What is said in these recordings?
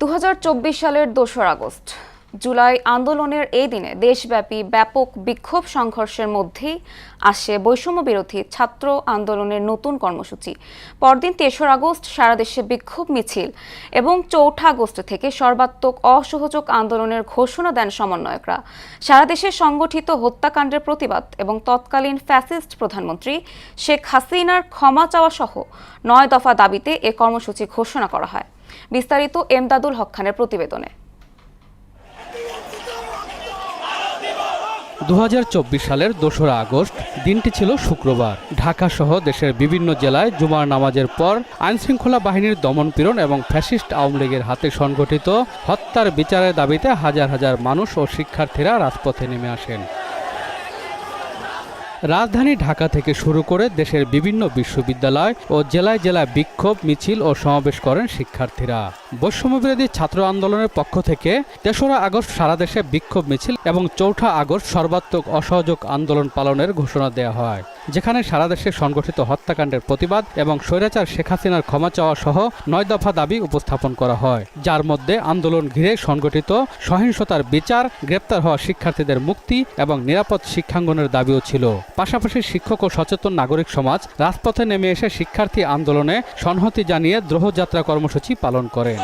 2024 সালের 2রা আগস্ট জুলাই আন্দোলনের এই দিনে দেশব্যাপী ব্যাপক বিক্ষোভ সংঘর্ষের মধ্যেই আসে বৈষম্য বিরোধী ছাত্র আন্দোলনের নতুন কর্মসূচি। পরদিন 3রা আগস্ট সারা দেশে বিক্ষোভ মিছিল এবং 4ঠা আগস্ট থেকে সর্বাত্মক অসহযোগ আন্দোলনের ঘোষণা দেন সমন্বয়করা। সারা দেশে সংগঠিত হত্যাকাণ্ডের প্রতিবাদ এবং তৎকালীন ফ্যাসিস্ট প্রধানমন্ত্রী শেখ হাসিনার ক্ষমা চাওয়া সহ 9 দফা দাবিতে এ কর্মসূচি ঘোষণা করা হয়। বিস্তারিত এমদাদুল হক খানের প্রতিবেদনে। 2024 সালের 2রা আগস্ট দিনটি ছিল শুক্রবার। ঢাকা সহ দেশের বিভিন্ন জেলায় জুমার নামাজের পর আইনশৃঙ্খলা বাহিনীর দমনপীড়ন এবং ফ্যাসিস্ট আওয়ামী লীগের হাতে সংগঠিত হত্যার বিচারের দাবিতে হাজার হাজার মানুষ ও শিক্ষার্থীরা রাজপথে নেমে আসেন। রাজধানী ঢাকা থেকে শুরু করে দেশের বিভিন্ন বিশ্ববিদ্যালয় ও জেলায় জেলায় বিক্ষোভ মিছিল ও সমাবেশ করেন শিক্ষার্থীরা। বৈষম্যবিরোধী ছাত্র আন্দোলনের পক্ষ থেকে 3রা আগস্ট সারা দেশে বিক্ষোভ মিছিল এবং 4ঠা আগস্ট সর্বাত্মক অসহযোগ আন্দোলন পালনের ঘোষণা দেওয়া হয়, যেখানে সারা দেশে সংগঠিত হত্যাকাণ্ডের প্রতিবাদ এবং স্বৈরাচার শেখ হাসিনার ক্ষমা চাওয়া সহ 9 দফা দাবি উপস্থাপন করা হয়, যার মধ্যে আন্দোলন ঘিরে সংগঠিত সহিংসতার বিচার, গ্রেপ্তার হওয়া শিক্ষার্থীদের মুক্তি এবং নিরাপদ শিক্ষাঙ্গনের দাবিও ছিল। পাশাপাশি শিক্ষক ও সচেতন নাগরিক সমাজ রাজপথে নেমে এসে শিক্ষার্থী আন্দোলনে সংহতি জানিয়ে দ্রোহযাত্রা কর্মসূচি পালন করেন।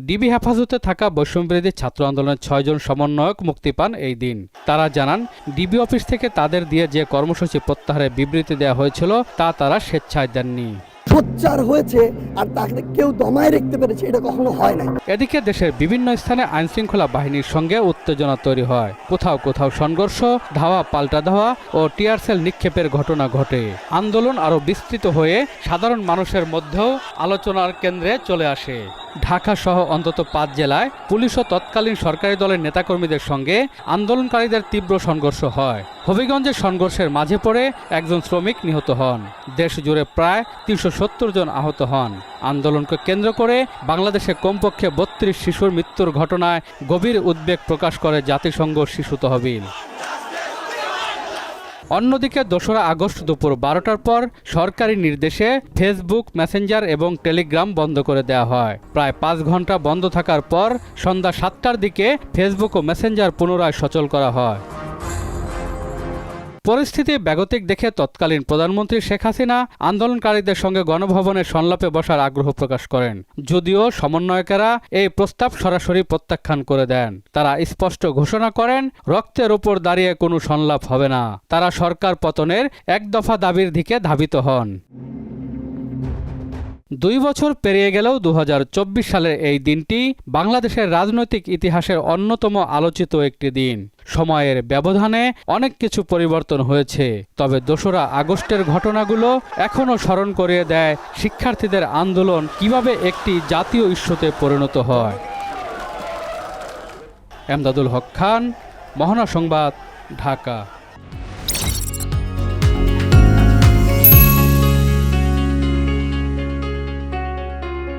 ডিবি হেফাজতে থাকা বৈষম্যবিরোধী ছাত্র আন্দোলনের 6 জন সমন্বয়ক মুক্তি পান এই দিন। তারা জানান, ডিবি অফিস থেকে তাদের দিয়ে যে কর্মসূচি প্রত্যাহারের বিবৃতি দেওয়া হয়েছিল তা তারা স্বেচ্ছায় দেননি। সোচ্চার হয়েছে আর তাকে কেউ দমায় রাখতে পেরেছে, এটা কখনো হয় না। এদিকে দেশের বিভিন্ন স্থানে আইনশৃঙ্খলা বাহিনীর সঙ্গে উত্তেজনা তৈরি হয়। কোথাও কোথাও সংঘর্ষ, ধাওয়া পাল্টা ধাওয়া ও টিয়ার সেল নিক্ষেপের ঘটনা ঘটে। আন্দোলন আরও বিস্তৃত হয়ে সাধারণ মানুষের মধ্যেও আলোচনার কেন্দ্রে চলে আসে। ঢাকা সহ অন্তত 5 জেলায় পুলিশ ও তৎকালীন সরকারি দলের নেতাকর্মীদের সঙ্গে আন্দোলনকারীদের তীব্র সংঘর্ষ হয়। হবিগঞ্জের সংঘর্ষের মাঝে পড়ে একজন শ্রমিক নিহত হন। দেশ জুড়ে প্রায় 370 জন আহত হন। আন্দোলনকে কেন্দ্র করে বাংলাদেশে কমপক্ষে 32 শিশুর মৃত্যুর ঘটনায় গভীর উদ্বেগ প্রকাশ করে জাতিসংঘ শিশু তহবিল। অন্যদিকে 2রা আগস্ট দুপুর 12টার পর সরকারি নির্দেশে ফেসবুক, মেসেঞ্জার এবং টেলিগ্রাম বন্ধ করে দেওয়া হয়। প্রায় 5 ঘন্টা বন্ধ থাকার পর সন্ধ্যা 7টার দিকে ফেসবুক ও মেসেঞ্জার পুনরায় সচল করা হয়। পরিস্থিতি বেগতিক দেখে তৎকালীন প্রধানমন্ত্রী শেখ হাসিনা আন্দোলনকারীদের সঙ্গে গণভবনে সংলাপে বসার আগ্রহ প্রকাশ করেন, যদিও সমন্বয়কেরা এই প্রস্তাব সরাসরি প্রত্যাখ্যান করে দেন। তারা স্পষ্ট ঘোষণা করেন, রক্তের উপর দাঁড়িয়ে কোনো সংলাপ হবে না। তারা সরকার পতনের 1 দফা দাবির দিকে ধাবিত হন। 2 বছর পেরিয়ে গেলেও 2024 সালের এই দিনটি বাংলাদেশের রাজনৈতিক ইতিহাসের অন্যতম আলোচিত একটি দিন। সময়ের ব্যবধানে অনেক কিছু পরিবর্তন হয়েছে, তবে 2রা আগস্টের ঘটনাগুলো এখনও স্মরণ করিয়ে দেয় শিক্ষার্থীদের আন্দোলন কিভাবে একটি জাতীয় ইস্যুতে পরিণত হয়। এমদাদুল হক খান, মহানা সংবাদ, ঢাকা।